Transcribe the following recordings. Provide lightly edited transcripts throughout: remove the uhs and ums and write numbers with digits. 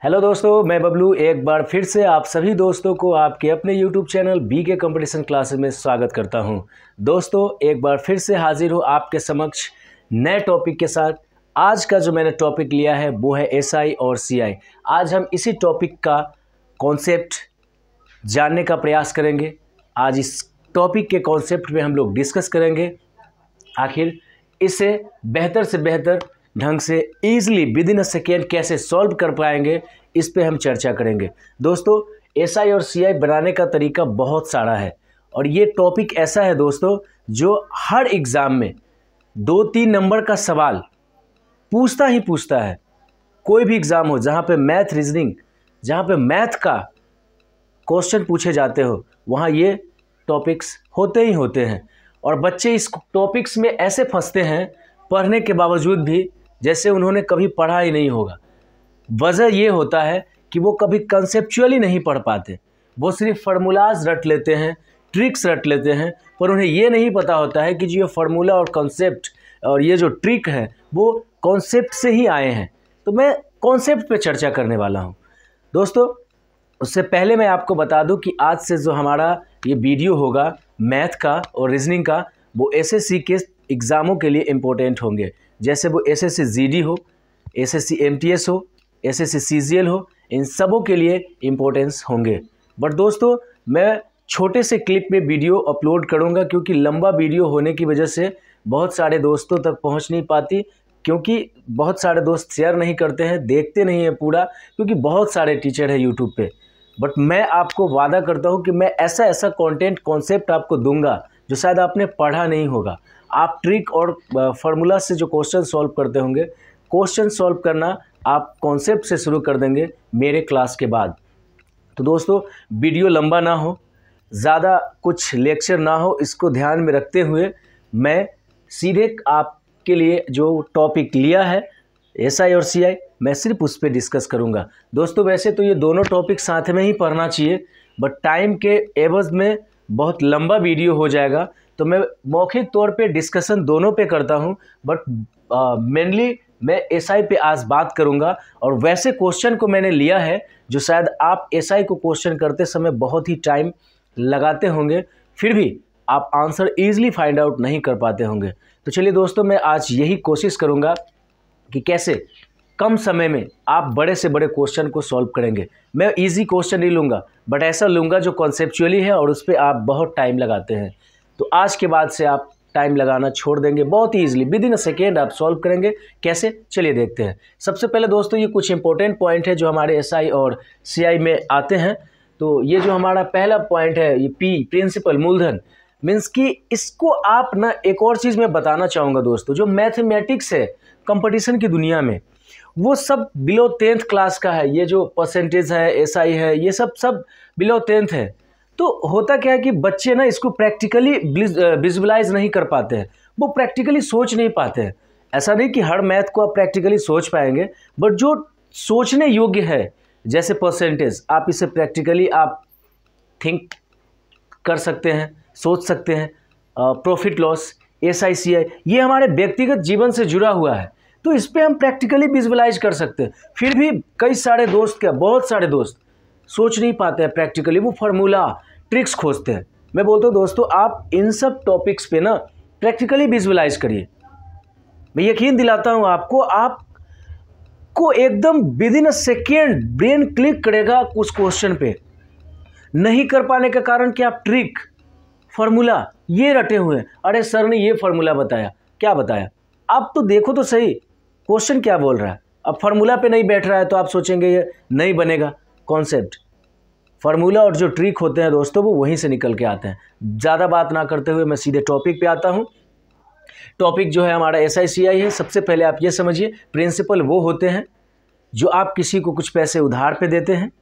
Hello दोस्तों, मैं बबलू एक बार फिर से आप सभी दोस्तों को आपके अपने YouTube channel BK competition classes में स्वागत करता हूं। दोस्तों एक बार फिर से हाजिर हूं आपके समक्ष नए टॉपिक के साथ। आज का जो मैंने टॉपिक लिया है वो है SI और CI। आज हम इसी टॉपिक का कॉन्सेप्ट जानने का प्रयास करेंगे। आज इस टॉपिक के कॉन्सेप्ट पे हम लोग डिस्कस करेंगे, आखिर इसे बेहतर से बेहतर ढंग से easily within a second कैसे सॉल्व कर पाएंगे, इस पे हम चर्चा करेंगे। दोस्तों SI और CI बनाने का तरीका बहुत सारा है और ये टॉपिक ऐसा है दोस्तों जो हर एग्ज़ाम में 2-3 नंबर का सवाल पूछता ही पूछता है। कोई भी एग्ज़ाम हो जहाँ पे मैथ रीजनिंग, जहाँ पे मैथ का क्वेश्चन पूछे जाते हो, वहाँ ये टॉपिक्स होते ही होते हैं और बच्चे इस टॉपिक्स में ऐसे फंसते हैं पढ़ने के बावजूद भी जैसे उन्होंने कभी पढ़ा ही नहीं होगा। वजह ये होता है कि वो कभी कंसेप्चुअली नहीं पढ़ पाते, वो सिर्फ फार्मूलाज रट लेते हैं, ट्रिक्स रट लेते हैं, पर उन्हें ये नहीं पता होता है कि जो ये फार्मूला और कॉन्सेप्ट और ये जो ट्रिक है वो कॉन्सेप्ट से ही आए हैं। तो मैं कॉन्सेप्ट पे चर्चा करने वाला हूँ। दोस्तों उससे पहले मैं आपको बता दूं कि आज से जो हमारा ये वीडियो होगा मैथ का और रीजनिंग का, वो SSC के एग्ज़ामों के लिए इम्पोर्टेंट होंगे। जैसे वो SSC GD हो, SSC MTS हो, SSC CGL हो, इन सबों के लिए इम्पोर्टेंस होंगे। बट दोस्तों मैं छोटे से क्लिप में वीडियो अपलोड करूंगा क्योंकि लंबा वीडियो होने की वजह से बहुत सारे दोस्तों तक पहुंच नहीं पाती, क्योंकि बहुत सारे दोस्त शेयर नहीं करते हैं, देखते नहीं हैं पूरा, क्योंकि बहुत सारे टीचर हैं यूट्यूब पे। बट मैं आपको वादा करता हूँ कि मैं ऐसा ऐसा कंटेंट कॉन्सेप्ट आपको दूंगा जो शायद आपने पढ़ा नहीं होगा। आप ट्रिक और फार्मूला से जो क्वेश्चन सॉल्व करते होंगे, क्वेश्चन सॉल्व करना आप कॉन्सेप्ट से शुरू कर देंगे मेरे क्लास के बाद। तो दोस्तों वीडियो लंबा ना हो, ज़्यादा कुछ लेक्चर ना हो, इसको ध्यान में रखते हुए मैं सीधे आपके लिए जो टॉपिक लिया है SI और CI, मैं सिर्फ उस पर डिस्कस करूंगा। दोस्तों वैसे तो ये दोनों टॉपिक साथ में ही पढ़ना चाहिए, बट टाइम के एवज में बहुत लंबा वीडियो हो जाएगा, तो मैं मौखिक तौर पे डिस्कशन दोनों पे करता हूं। बट मेनली मैं SI पे आज बात करूंगा और वैसे क्वेश्चन को मैंने लिया है जो शायद आप SI को क्वेश्चन करते समय बहुत ही टाइम लगाते होंगे, फिर भी आप आंसर ईजिली फाइंड आउट नहीं कर पाते होंगे। तो चलिए दोस्तों, मैं आज यही कोशिश करूंगा कि कैसे कम समय में आप बड़े से बड़े क्वेश्चन को सॉल्व करेंगे। मैं इजी क्वेश्चन नहीं लूँगा, बट ऐसा लूँगा जो कॉन्सेप्चुअली है और उस पर आप बहुत टाइम लगाते हैं। तो आज के बाद से आप टाइम लगाना छोड़ देंगे, बहुत ही easily within a second आप सॉल्व करेंगे। कैसे, चलिए देखते हैं। सबसे पहले दोस्तों ये कुछ इंपॉर्टेंट पॉइंट है जो हमारे SI और CI में आते हैं। तो ये जो हमारा पहला पॉइंट है, ये P प्रिंसिपल, मूलधन, मीन्स कि इसको आप ना एक और चीज़ मैं बताना चाहूँगा दोस्तों, जो मैथमेटिक्स है कंपटीशन की दुनिया में, वो सब बिलो 10th क्लास का है। ये जो परसेंटेज है, SI है, ये सब बिलो 10th है। तो होता क्या है कि बच्चे ना इसको प्रैक्टिकली विजुअलाइज नहीं कर पाते हैं, वो प्रैक्टिकली सोच नहीं पाते हैं। ऐसा नहीं कि हर मैथ को आप प्रैक्टिकली सोच पाएंगे, बट जो सोचने योग्य है जैसे परसेंटेज, आप इसे प्रैक्टिकली आप थिंक कर सकते हैं, सोच सकते हैं। प्रॉफिट लॉस, SI CI, ये हमारे व्यक्तिगत जीवन से जुड़ा हुआ है, तो इस पर हम प्रैक्टिकली विजुअलाइज कर सकते हैं। फिर भी कई सारे दोस्त, क्या बहुत सारे दोस्त सोच नहीं पाते हैं प्रैक्टिकली, वो फार्मूला ट्रिक्स खोजते हैं। मैं बोलता हूँ दोस्तों आप इन सब टॉपिक्स पे ना प्रैक्टिकली विजुअलाइज करिए। मैं यकीन दिलाता हूँ आपको एकदम with in a second brain click करेगा उस क्वेश्चन पे। नहीं कर पाने का कारण क्या, आप ट्रिक फार्मूला ये रटे हुए हैं। अरे सर ने ये फार्मूला बताया, क्या बताया, आप तो देखो तो सही क्वेश्चन क्या बोल रहा है। अब फार्मूला पे नहीं बैठ रहा है तो आप सोचेंगे ये नहीं बनेगा कॉन्सेप्ट। फार्मूला और जो ट्रिक होते हैं दोस्तों वो वहीं से निकल के आते हैं। ज़्यादा बात ना करते हुए मैं सीधे टॉपिक पे आता हूँ। टॉपिक जो है हमारा SI CI है। सबसे पहले आप ये समझिए, प्रिंसिपल वो होते हैं जो आप किसी को कुछ पैसे उधार पे देते हैं,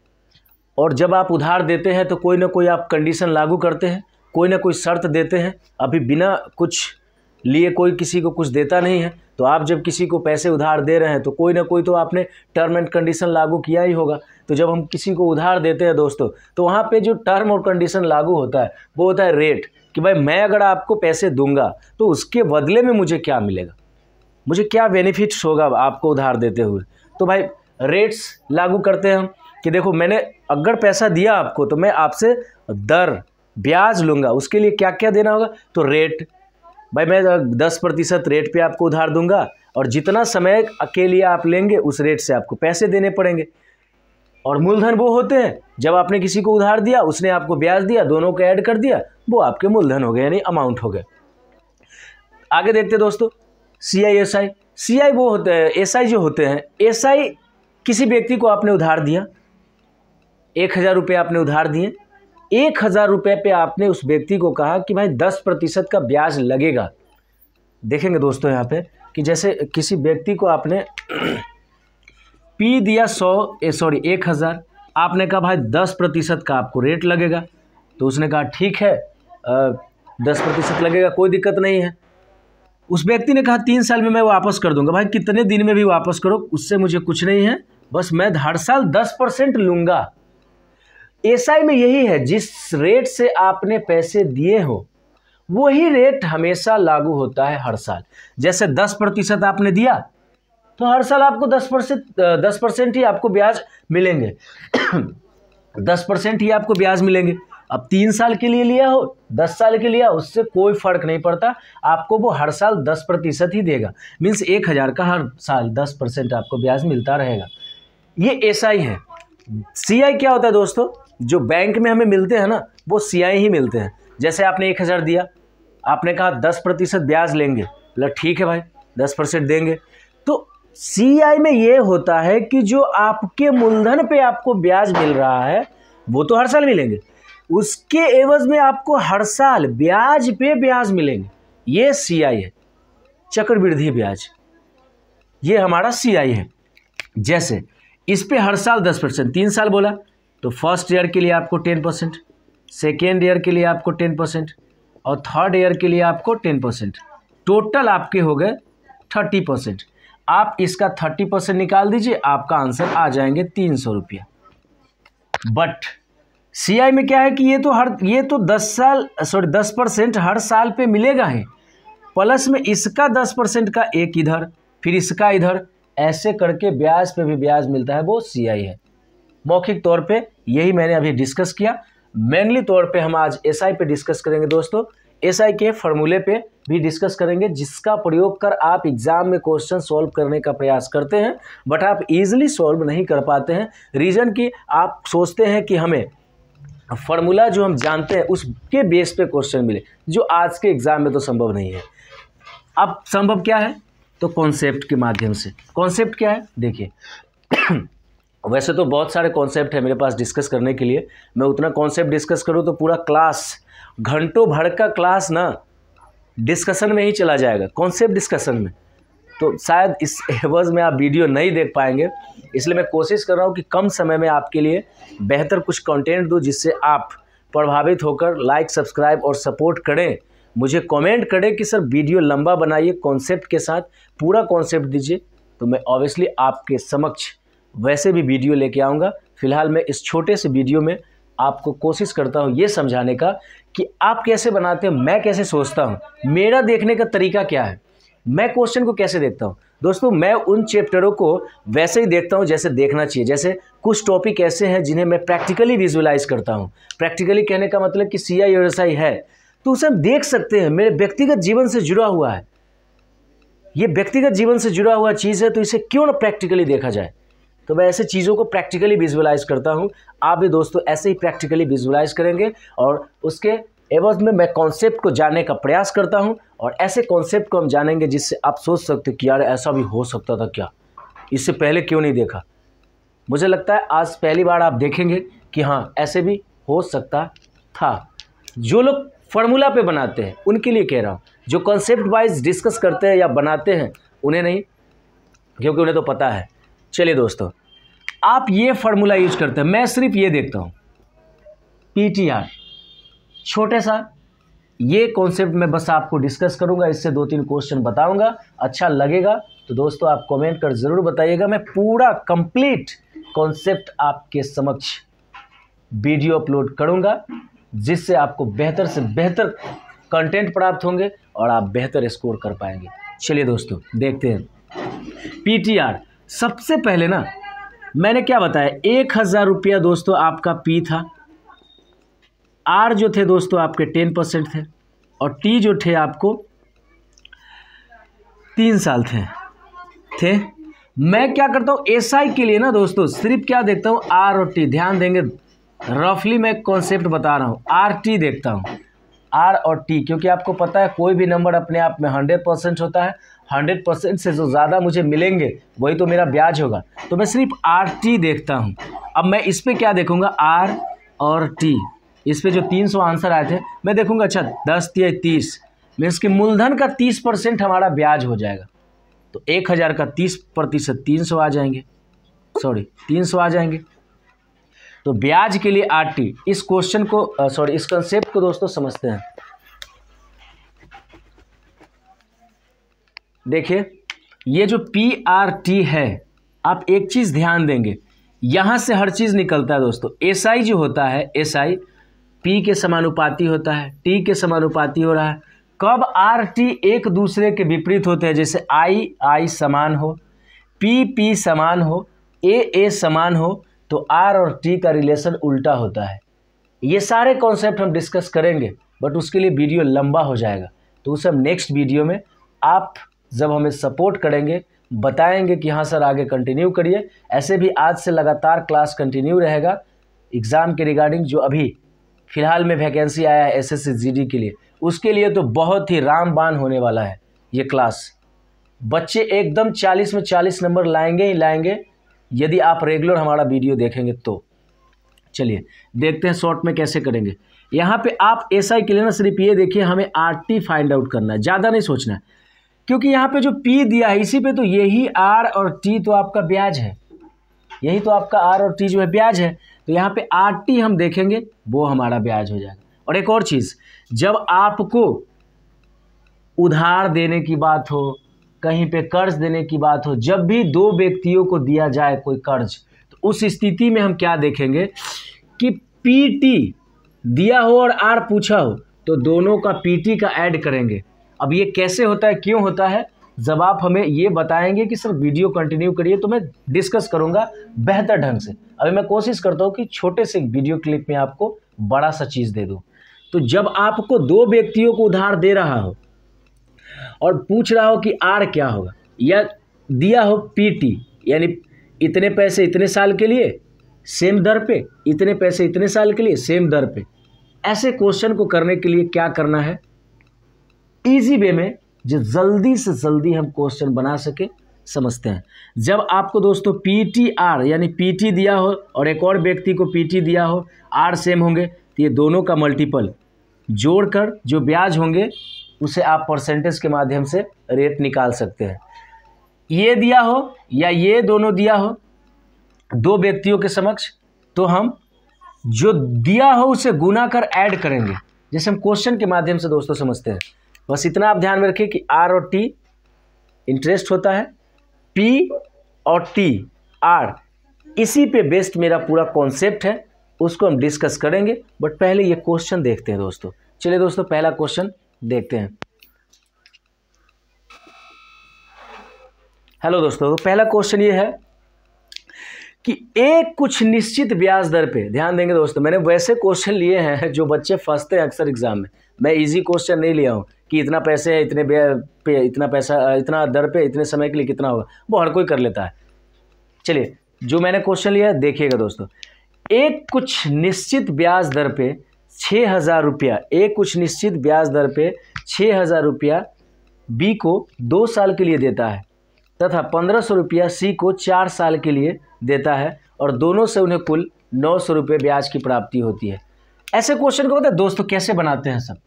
और जब आप उधार देते हैं तो कोई ना कोई आप कंडीशन लागू करते हैं, कोई ना कोई शर्त देते हैं। अभी बिना कुछ लिए कोई किसी को कुछ देता नहीं है, तो आप जब किसी को पैसे उधार दे रहे हैं तो कोई ना कोई तो आपने टर्म एंड कंडीशन लागू किया ही होगा। तो जब हम किसी को उधार देते हैं दोस्तों, तो वहाँ पे जो टर्म और कंडीशन लागू होता है वो होता है रेट, कि भाई मैं अगर आपको पैसे दूंगा तो उसके बदले में मुझे क्या मिलेगा। मुझे क्या बेनिफिट्स होगा आपको उधार देते हुए। तो भाई रेट्स लागू करते हैं हम कि देखो मैंने अगर पैसा दिया आपको तो मैं आपसे दर ब्याज लूँगा, उसके लिए क्या क्या देना होगा। तो रेट, भाई मैं 10% रेट पे आपको उधार दूंगा और जितना समय के लिए आप लेंगे उस रेट से आपको पैसे देने पड़ेंगे। और मूलधन वो होते हैं जब आपने किसी को उधार दिया, उसने आपको ब्याज दिया, दोनों को ऐड कर दिया, वो आपके मूलधन हो गए, यानी अमाउंट हो गए। आगे देखते दोस्तों, CI SI वो होते हैं, SI जो होते हैं, SI किसी व्यक्ति को आपने उधार दिया, 1000 रुपये आपने उधार दिए, 1000 रुपये पे आपने उस व्यक्ति को कहा कि भाई 10% का ब्याज लगेगा। देखेंगे दोस्तों यहाँ पे कि जैसे किसी व्यक्ति को आपने P दिया 1000, आपने कहा भाई 10% का आपको रेट लगेगा, तो उसने कहा ठीक है 10% लगेगा, कोई दिक्कत नहीं है। उस व्यक्ति ने कहा 3 साल में मैं वापस कर दूंगा। भाई कितने दिन में भी वापस करो, उससे मुझे कुछ नहीं है, बस मैं हर साल 10% लूँगा। SI में यही है, जिस रेट से आपने पैसे दिए हो वही रेट हमेशा लागू होता है हर साल। जैसे 10% आपने दिया तो हर साल आपको 10% ही आपको ब्याज मिलेंगे 10% ही आपको ब्याज मिलेंगे। अब 3 साल के लिए लिया हो, 10 साल के लिया, उससे कोई फर्क नहीं पड़ता, आपको वो हर साल 10% ही देगा। मीन्स 1000 का हर साल 10% आपको ब्याज मिलता रहेगा। ये SI है। CI क्या होता है दोस्तों, जो बैंक में हमें मिलते हैं ना, वो CI ही मिलते हैं। जैसे आपने 1000 दिया, आपने कहा 10% ब्याज लेंगे, मतलब ठीक है भाई 10% देंगे। तो CI में ये होता है कि जो आपके मूलधन पे आपको ब्याज मिल रहा है वो तो हर साल मिलेंगे, उसके एवज में आपको हर साल ब्याज पे ब्याज मिलेंगे। ये CI है, चक्रवृद्धि ब्याज, ये हमारा CI है। जैसे इस पे हर साल 10%, 3 साल बोला तो फर्स्ट ईयर के लिए आपको 10%, सेकेंड ईयर के लिए आपको 10% और थर्ड ईयर के लिए आपको 10%, टोटल आपके हो गए 30%। आप इसका 30% निकाल दीजिए, आपका आंसर आ जाएंगे 300 रुपया। बट CI में क्या है कि ये तो 10% हर साल पे मिलेगा ही, प्लस में इसका 10% का एक इधर, फिर इसका इधर, ऐसे करके ब्याज पे भी ब्याज मिलता है, वो CI है। मौखिक तौर पे यही मैंने अभी डिस्कस किया। मेनली तौर पे हम आज SI पे डिस्कस करेंगे दोस्तों। SI के फॉर्मूले पे भी डिस्कस करेंगे, जिसका प्रयोग कर आप एग्जाम में क्वेश्चन सॉल्व करने का प्रयास करते हैं, बट आप इजीली सॉल्व नहीं कर पाते हैं। रीज़न कि आप सोचते हैं कि हमें फार्मूला जो हम जानते हैं उसके बेस पे क्वेश्चन मिले, जो आज के एग्जाम में तो संभव नहीं है। अब संभव क्या है, तो कॉन्सेप्ट के माध्यम से। कॉन्सेप्ट क्या है देखिए वैसे तो बहुत सारे कॉन्सेप्ट है मेरे पास डिस्कस करने के लिए, मैं उतना कॉन्सेप्ट डिस्कस करूँ तो पूरा क्लास, घंटों भर का क्लास ना डिस्कशन में ही चला जाएगा, कॉन्सेप्ट डिस्कशन में, तो शायद इस एवज में आप वीडियो नहीं देख पाएंगे। इसलिए मैं कोशिश कर रहा हूँ कि कम समय में आपके लिए बेहतर कुछ कंटेंट दूँ, जिससे आप प्रभावित होकर लाइक, सब्सक्राइब और सपोर्ट करें। मुझे कमेंट करें कि सर वीडियो लंबा बनाइए, कॉन्सेप्ट के साथ पूरा कॉन्सेप्ट दीजिए, तो मैं ऑब्वियसली आपके समक्ष वैसे भी वीडियो लेके आऊँगा। फिलहाल मैं इस छोटे से वीडियो में आपको कोशिश करता हूँ ये समझाने का कि आप कैसे बनाते हैं, मैं कैसे सोचता हूँ, मेरा देखने का तरीका क्या है, मैं क्वेश्चन को कैसे देखता हूँ। दोस्तों मैं उन चैप्टरों को वैसे ही देखता हूँ जैसे देखना चाहिए। जैसे कुछ टॉपिक ऐसे हैं जिन्हें मैं प्रैक्टिकली विजुअलाइज करता हूँ। प्रैक्टिकली कहने का मतलब कि CI और SI है तो उसे हम देख सकते हैं, मेरे व्यक्तिगत जीवन से जुड़ा हुआ है, ये व्यक्तिगत जीवन से जुड़ा हुआ चीज़ है, तो इसे क्यों ना प्रैक्टिकली देखा जाए। तो मैं ऐसे चीज़ों को प्रैक्टिकली विजुअलाइज करता हूँ। आप भी दोस्तों ऐसे ही प्रैक्टिकली विजुअलाइज करेंगे और उसके एवज में मैं कॉन्सेप्ट को जानने का प्रयास करता हूँ, और ऐसे कॉन्सेप्ट को हम जानेंगे जिससे आप सोच सकते कि यार ऐसा भी हो सकता था क्या, इससे पहले क्यों नहीं देखा। मुझे लगता है आज पहली बार आप देखेंगे कि हाँ ऐसे भी हो सकता था। जो लोग फार्मूला पे बनाते हैं उनके लिए कह रहा हूँ, जो कॉन्सेप्ट वाइज डिस्कस करते हैं या बनाते हैं उन्हें नहीं, क्योंकि उन्हें तो पता है। चलिए दोस्तों, आप ये फार्मूला यूज करते हैं, मैं सिर्फ ये देखता हूँ PTR, छोटे सा ये कॉन्सेप्ट मैं बस आपको डिस्कस करूंगा, इससे 2-3 क्वेश्चन बताऊंगा। अच्छा लगेगा तो दोस्तों आप कमेंट कर ज़रूर बताइएगा। मैं पूरा कंप्लीट कॉन्सेप्ट आपके समक्ष वीडियो अपलोड करूंगा, जिससे आपको बेहतर से बेहतर कंटेंट प्राप्त होंगे और आप बेहतर स्कोर कर पाएंगे। चलिए दोस्तों देखते हैं PTR। सबसे पहले ना मैंने क्या बताया, 1000 रुपया दोस्तों आपका P था, R जो थे दोस्तों आपके 10% थे, और T जो थे आपको 3 साल थे। मैं क्या करता हूँ SI के लिए ना दोस्तों सिर्फ क्या देखता हूँ, R और T। ध्यान देंगे, रफली मैं कॉन्सेप्ट बता रहा हूँ, RT देखता हूँ, R और T, क्योंकि आपको पता है कोई भी नंबर अपने आप में 100% होता है। 100% से जो ज़्यादा मुझे मिलेंगे वही तो मेरा ब्याज होगा, तो मैं सिर्फ RT देखता हूँ। अब मैं इस पर क्या देखूँगा, R और T, इस पर जो 300 आंसर आए थे मैं देखूँगा, अच्छा 10 या 30 में इसके मूलधन का 30% हमारा ब्याज हो जाएगा, तो 1000 का 30% 300 आ जाएंगे, 300 आ जाएंगे। तो ब्याज के लिए RT, इस क्वेश्चन को इस कंसेप्ट को दोस्तों समझते हैं। देखिए ये जो PRT है, आप एक चीज ध्यान देंगे, यहां से हर चीज निकलता है दोस्तों। SI जो होता है, SI P के समानुपाती होता है, T के समानुपाती हो रहा है। कब RT एक दूसरे के विपरीत होते हैं, जैसे I समान हो, P समान हो, A समान हो, तो R और T का रिलेशन उल्टा होता है। ये सारे कॉन्सेप्ट हम डिस्कस करेंगे, बट उसके लिए वीडियो लंबा हो जाएगा, तो उसे हम नेक्स्ट वीडियो में, आप जब हमें सपोर्ट करेंगे, बताएंगे कि हाँ सर आगे कंटिन्यू करिए। ऐसे भी आज से लगातार क्लास कंटिन्यू रहेगा एग्ज़ाम के रिगार्डिंग। जो अभी फ़िलहाल में वैकेंसी आया है SSC GD के लिए, उसके लिए तो बहुत ही रामबाण होने वाला है ये क्लास। बच्चे एकदम 40 में 40 नंबर लाएंगे ही लाएंगे, यदि आप रेगुलर हमारा वीडियो देखेंगे तो। चलिए देखते हैं शॉर्ट में कैसे करेंगे। यहाँ पे आप SI के लिए ना सिर्फ ये देखिए, हमें RT फाइंड आउट करना है, ज़्यादा नहीं सोचना है, क्योंकि यहाँ पे जो P दिया है इसी पे तो यही R और T तो आपका ब्याज है, यही तो आपका R और T जो है ब्याज है। तो यहाँ पे RT हम देखेंगे, वो हमारा ब्याज हो जाएगा। और एक और चीज़, जब आपको उधार देने की बात हो, कहीं पे कर्ज देने की बात हो, जब भी दो व्यक्तियों को दिया जाए कोई कर्ज, तो उस स्थिति में हम क्या देखेंगे कि PT दिया हो और R पूछा हो, तो दोनों का PT का ऐड करेंगे। अब ये कैसे होता है, क्यों होता है, जब आप हमें ये बताएंगे कि सर वीडियो कंटिन्यू करिए, तो मैं डिस्कस करूंगा बेहतर ढंग से। अभी मैं कोशिश करता हूँ कि छोटे से वीडियो क्लिप में आपको बड़ा सा चीज़ दे दूँ। तो जब आपको दो व्यक्तियों को उधार दे रहा हो और पूछ रहा हो कि R क्या होगा, या दिया हो PT, यानी इतने पैसे इतने साल के लिए सेम दर पे, इतने पैसे इतने साल के लिए सेम दर पे, ऐसे क्वेश्चन को करने के लिए क्या करना है, इजी वे में जो जल्दी से जल्दी हम क्वेश्चन बना सके, समझते हैं। जब आपको दोस्तों PTR यानी PT दिया हो और एक और व्यक्ति को PT दिया हो, R सेम होंगे, तो ये दोनों का मल्टीपल जोड़कर जो ब्याज होंगे उसे आप परसेंटेज के माध्यम से रेट निकाल सकते हैं। ये दिया हो या ये दोनों दिया हो दो व्यक्तियों के समक्ष, तो हम जो दिया हो उसे गुना कर ऐड करेंगे, जैसे हम क्वेश्चन के माध्यम से दोस्तों समझते हैं। बस इतना आप ध्यान में रखिए कि R और T इंटरेस्ट होता है, P और T R, इसी पे बेस्ड मेरा पूरा कॉन्सेप्ट है, उसको हम डिस्कस करेंगे। बट पहले ये क्वेश्चन देखते हैं दोस्तों। चलिए दोस्तों पहला क्वेश्चन देखते हैं। हेलो दोस्तों, तो पहला क्वेश्चन ये है कि एक कुछ निश्चित ब्याज दर पे, ध्यान देंगे दोस्तों, मैंने वैसे क्वेश्चन लिए हैं जो बच्चे फंसते हैं अक्सर एग्जाम में। मैं इजी क्वेश्चन नहीं लिया हूँ कि इतना पैसे है, इतने पे इतना पैसा, इतना दर पे इतने समय के लिए कितना होगा, वो हर कोई कर लेता है। चलिए जो मैंने क्वेश्चन लिया है देखिएगा दोस्तों। एक कुछ निश्चित ब्याज दर पे 6000 रुपया, एक कुछ निश्चित ब्याज दर पे 6000 रुपया B को 2 साल के लिए देता है तथा 1500 रुपया C को 4 साल के लिए देता है, और दोनों से उन्हें कुल 900 रुपये ब्याज की प्राप्ति होती है। ऐसे क्वेश्चन को पता है दोस्तों कैसे बनाते हैं, सब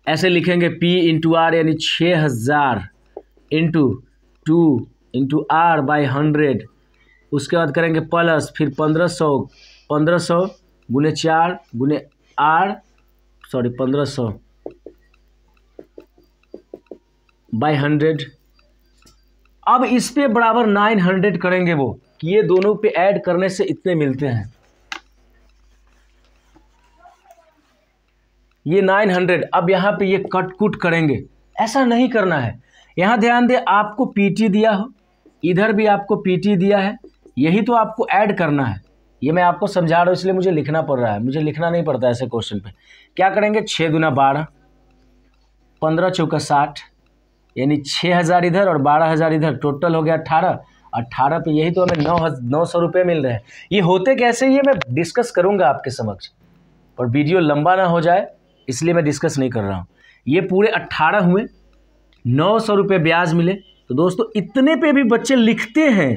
ऐसे लिखेंगे P इंटू R यानी 6000 इंटू 2 इंटू R बाई 100, उसके बाद करेंगे प्लस, फिर 1500 गुने 4 गुने R 1500 बाई 100। अब इस पे बराबर 900 करेंगे, वो कि ये दोनों पे ऐड करने से इतने मिलते हैं, ये 900। अब यहाँ पे ये कट कुट करेंगे, ऐसा नहीं करना है, यहाँ ध्यान दे, आपको पीटी दिया हो, इधर भी आपको पीटी दिया है, यही तो आपको ऐड करना है। ये मैं आपको समझा रहा हूँ इसलिए मुझे लिखना पड़ रहा है, मुझे लिखना नहीं पड़ता ऐसे क्वेश्चन पे। क्या करेंगे, 6 दूना 12, 15 चौका 60, यानी 6000 इधर और 12000 इधर, टोटल हो गया 18। 18 पे यही तो हमें 900 रुपये मिल रहे हैं। ये होते कैसे ये मैं डिस्कस करूँगा आपके समक्ष, और वीडियो लंबा ना हो जाए इसलिए मैं डिस्कस नहीं कर रहा हूँ। ये पूरे 18 हुए, 900 रुपये ब्याज मिले। तो दोस्तों इतने पे भी बच्चे लिखते हैं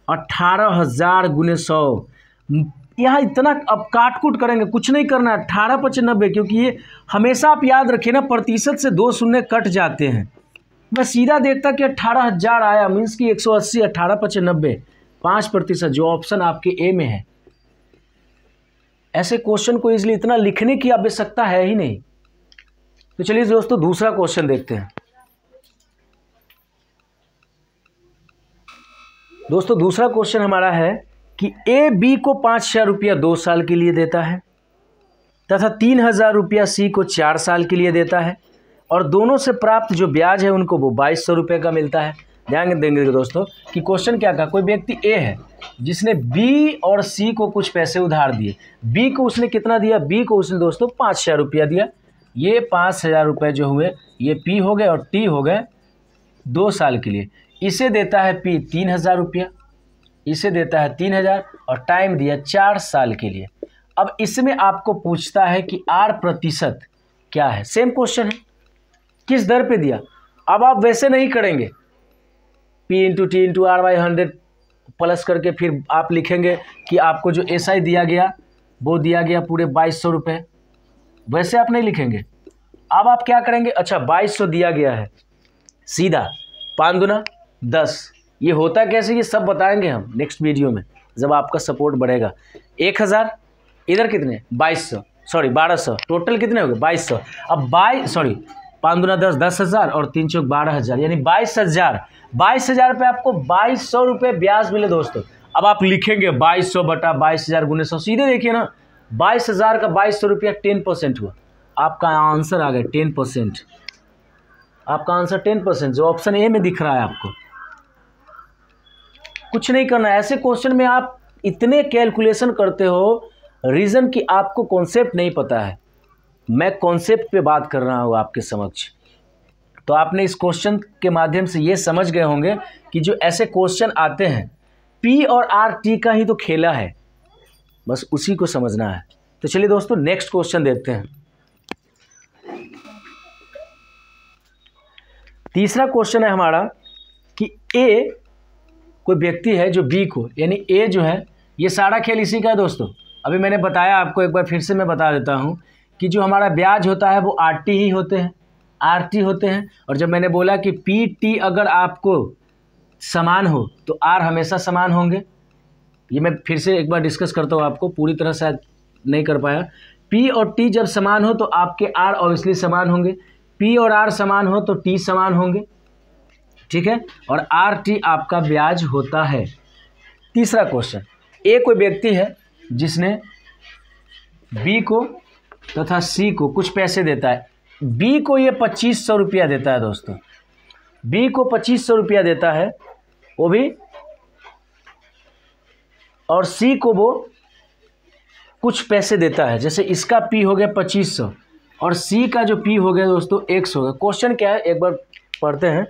18,000 गुने 100। यहाँ इतना अब काट कूट करेंगे, कुछ नहीं करना है, 18 × 90, क्योंकि ये हमेशा आप याद रखिए ना, प्रतिशत से 2 शून्य कट जाते हैं। मैं सीधा देखता कि 18,000 आया, मीन्स कि 180, 18 × 90, 5%, जो ऑप्शन आपके ए में है। ऐसे क्वेश्चन को इसलिए इतना लिखने की आवश्यकता है ही नहीं। तो चलिए दोस्तों दूसरा क्वेश्चन देखते हैं। दोस्तों दूसरा क्वेश्चन हमारा है कि ए बी को 5,000 रुपया 2 साल के लिए देता है तथा 3,000 रुपया सी को 4 साल के लिए देता है, और दोनों से प्राप्त जो ब्याज है उनको वो 2,200 रुपये का मिलता है। ध्यान देंगे दोस्तों कि क्वेश्चन क्या कहा, कोई व्यक्ति ए है जिसने बी और सी को कुछ पैसे उधार दिए। बी को उसने कितना दिया, बी को उसने दोस्तों 5,000 रुपया दिया। ये 5,000 रुपये जो हुए ये पी हो गए और टी हो गए 2 साल के लिए। इसे देता है पी 3,000 रुपया, इसे देता है 3,000 और टाइम दिया 4 साल के लिए। अब इसमें आपको पूछता है कि R% क्या है। सेम क्वेश्चन है, किस दर पे दिया। अब आप वैसे नहीं करेंगे, P × T × R/100 प्लस करके फिर आप लिखेंगे कि आपको जो SI दिया गया वो दिया गया पूरे 2,200 रुपये, वैसे आप नहीं लिखेंगे। अब आप क्या करेंगे, अच्छा 2,200 दिया गया है, सीधा 5 दूना 10। ये होता कैसे ये सब बताएंगे हम नेक्स्ट वीडियो में जब आपका सपोर्ट बढ़ेगा। 1,000 इधर कितने 1200, टोटल कितने हो गए 2,200। अब 5 दूना 10, 10,000 और 3 चौक 12,000, यानी 22,000। 22,000 पे आपको 2,200 रुपये ब्याज मिले दोस्तों। अब आप लिखेंगे 2,200 बटा 22,000 गुने 100, सीधे देखिए ना, 22,000 का 2,200 रुपया 10% हुआ। आपका आंसर आ गया 10%, आपका आंसर 10%, जो ऑप्शन ए में दिख रहा है आपको। कुछ नहीं करना है, ऐसे क्वेश्चन में आप इतने कैलकुलेशन करते हो, रीज़न कि आपको कॉन्सेप्ट नहीं पता है। मैं कॉन्सेप्ट पे बात कर रहा हूँ आपके समक्ष। तो आपने इस क्वेश्चन के माध्यम से ये समझ गए होंगे कि जो ऐसे क्वेश्चन आते हैं P और RT का ही तो खेला है, बस उसी को समझना है। तो चलिए दोस्तों नेक्स्ट क्वेश्चन देखते हैं। तीसरा क्वेश्चन है हमारा कि ए कोई व्यक्ति है जो बी को, यानी ए जो है, ये सारा खेल इसी का है दोस्तों। अभी मैंने बताया आपको, एक बार फिर से मैं बता देता हूँ कि जो हमारा ब्याज होता है वो RT ही होते हैं, RT होते हैं। और जब मैंने बोला कि PT अगर आपको समान हो तो R हमेशा समान होंगे। ये मैं फिर से एक बार डिस्कस करता हूँ, आपको पूरी तरह शायद नहीं कर पाया। P और T जब समान हो तो आपके R ऑब्वियसली समान होंगे, P और R समान हो तो T समान होंगे, ठीक है, और RT आपका ब्याज होता है। तीसरा क्वेश्चन, ए कोई व्यक्ति है जिसने बी को तथा सी को कुछ पैसे देता है। बी को ये 2,500 रुपया देता है दोस्तों, बी को 2,500 रुपया देता है वो भी, और सी को वो कुछ पैसे देता है। जैसे इसका पी हो गया 2,500 और सी का जो पी हो गया दोस्तों 100 हो गया। क्वेश्चन क्या है एक बार पढ़ते हैं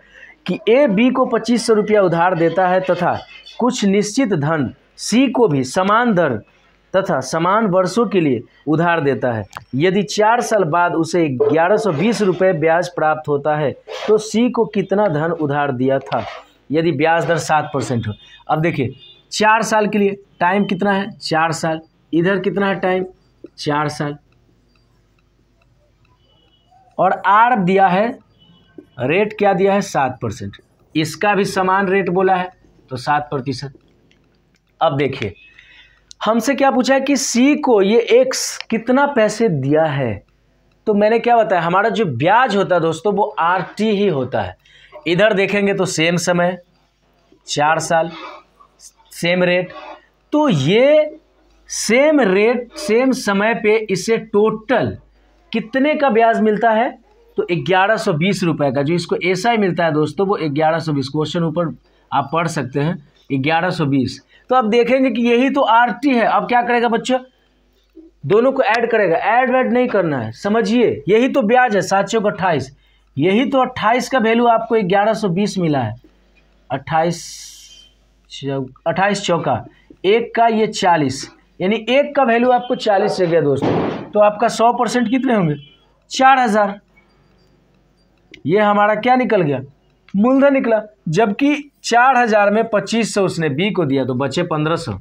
कि ए बी को 2,500 रुपया उधार देता है तथा कुछ निश्चित धन सी को भी समान दर तथा समान वर्षों के लिए उधार देता है। यदि 4 साल बाद उसे 1,120 रुपये ब्याज प्राप्त होता है तो सी को कितना धन उधार दिया था यदि ब्याज दर 7% हो। अब देखिए 4 साल के लिए टाइम कितना है 4 साल, इधर कितना है टाइम 4 साल, और आर दिया है, रेट क्या दिया है 7%, इसका भी समान रेट बोला है तो 7%। अब देखिए हमसे क्या पूछा है कि सी को ये एक्स कितना पैसे दिया है, तो मैंने क्या बताया हमारा जो ब्याज होता है दोस्तों वो RT ही होता है। इधर देखेंगे तो सेम समय 4 साल सेम रेट, तो ये सेम रेट सेम समय पे इसे टोटल कितने का ब्याज मिलता है तो 1120 रुपये का जो इसको एसआई मिलता है दोस्तों वो 1120। क्वेश्चन ऊपर आप पढ़ सकते हैं 1120। तो आप देखेंगे कि यही तो आरटी है। अब क्या करेगा बच्चा, दोनों को ऐड करेगा, ऐड वैड नहीं करना है, समझिए यही तो ब्याज है 7 चौक 28। यही तो 28 का वैल्यू आपको 1120 मिला है। 28 चौका एक का ये 40, यानी एक का वैल्यू आपको 40 से गया दोस्तों। तो आपका 100% कितने होंगे 4000। ये हमारा क्या निकल गया, मूलधन निकला। जबकि 4000 में 2500 उसने बी को दिया तो बचे 1500।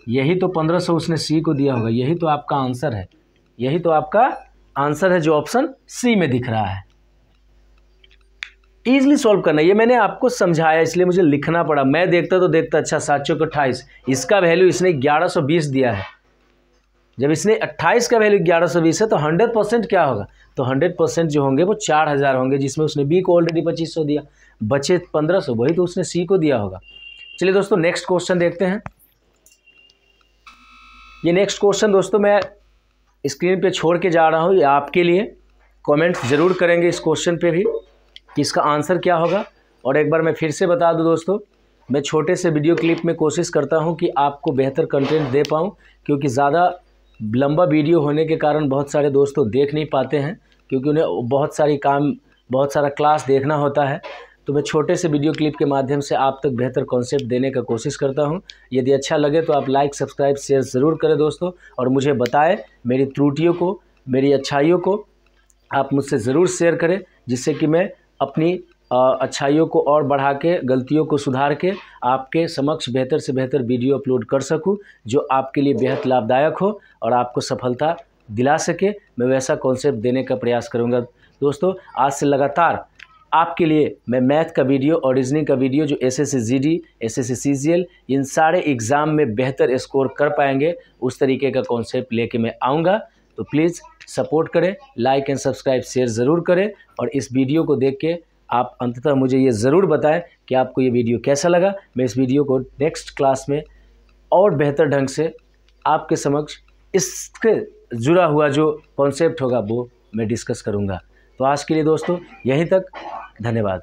यही तो 1500 उसने सी को दिया होगा। यही तो आपका आंसर है, यही तो आपका आंसर है जो ऑप्शन सी में दिख रहा है। ईजिली सॉल्व करना, ये मैंने आपको समझाया इसलिए मुझे लिखना पड़ा। मैं देखता तो देखता अच्छा 7 चौक 28, इसका वैल्यू इसने 1120 दिया है। जब इसने 28 का वैल्यू 1120 है तो 100% क्या होगा, तो 100% जो होंगे वो 4000 होंगे, जिसमें उसने बी को ऑलरेडी 2500 दिया, बचे 1500, वही तो उसने सी को दिया होगा। चलिए दोस्तों नेक्स्ट क्वेश्चन देखते हैं। ये नेक्स्ट क्वेश्चन दोस्तों मैं स्क्रीन पे छोड़ के जा रहा हूँ, ये आपके लिए। कमेंट ज़रूर करेंगे इस क्वेश्चन पे भी कि इसका आंसर क्या होगा। और एक बार मैं फिर से बता दूं दोस्तों, मैं छोटे से वीडियो क्लिप में कोशिश करता हूं कि आपको बेहतर कंटेंट दे पाऊं, क्योंकि ज़्यादा लंबा वीडियो होने के कारण बहुत सारे दोस्तों देख नहीं पाते हैं, क्योंकि उन्हें बहुत सारा क्लास देखना होता है। तो मैं छोटे से वीडियो क्लिप के माध्यम से आप तक बेहतर कॉन्सेप्ट देने का कोशिश करता हूं। यदि अच्छा लगे तो आप लाइक सब्सक्राइब शेयर ज़रूर करें दोस्तों, और मुझे बताएं मेरी त्रुटियों को, मेरी अच्छाइयों को आप मुझसे ज़रूर शेयर करें, जिससे कि मैं अपनी अच्छाइयों को और बढ़ा के, गलतियों को सुधार के आपके समक्ष बेहतर से बेहतर वीडियो अपलोड कर सकूं, जो आपके लिए बेहद लाभदायक हो और आपको सफलता दिला सके। मैं वैसा कॉन्सेप्ट देने का प्रयास करूंगा दोस्तों। आज से लगातार आपके लिए मैं मैथ का वीडियो और रीजनिंग का वीडियो, जो एसएससी जीडी, एसएससी सीजीएल, इन सारे एग्ज़ाम में बेहतर स्कोर कर पाएंगे, उस तरीके का कॉन्सेप्ट लेके मैं आऊँगा। तो प्लीज़ सपोर्ट करें, लाइक एंड सब्सक्राइब शेयर ज़रूर करें, और इस वीडियो को देख के आप अंततः मुझे ये ज़रूर बताएं कि आपको ये वीडियो कैसा लगा। मैं इस वीडियो को नेक्स्ट क्लास में और बेहतर ढंग से आपके समक्ष इसके जुड़ा हुआ जो कॉन्सेप्ट होगा वो मैं डिस्कस करूँगा। तो आज के लिए दोस्तों यहीं तक, धन्यवाद।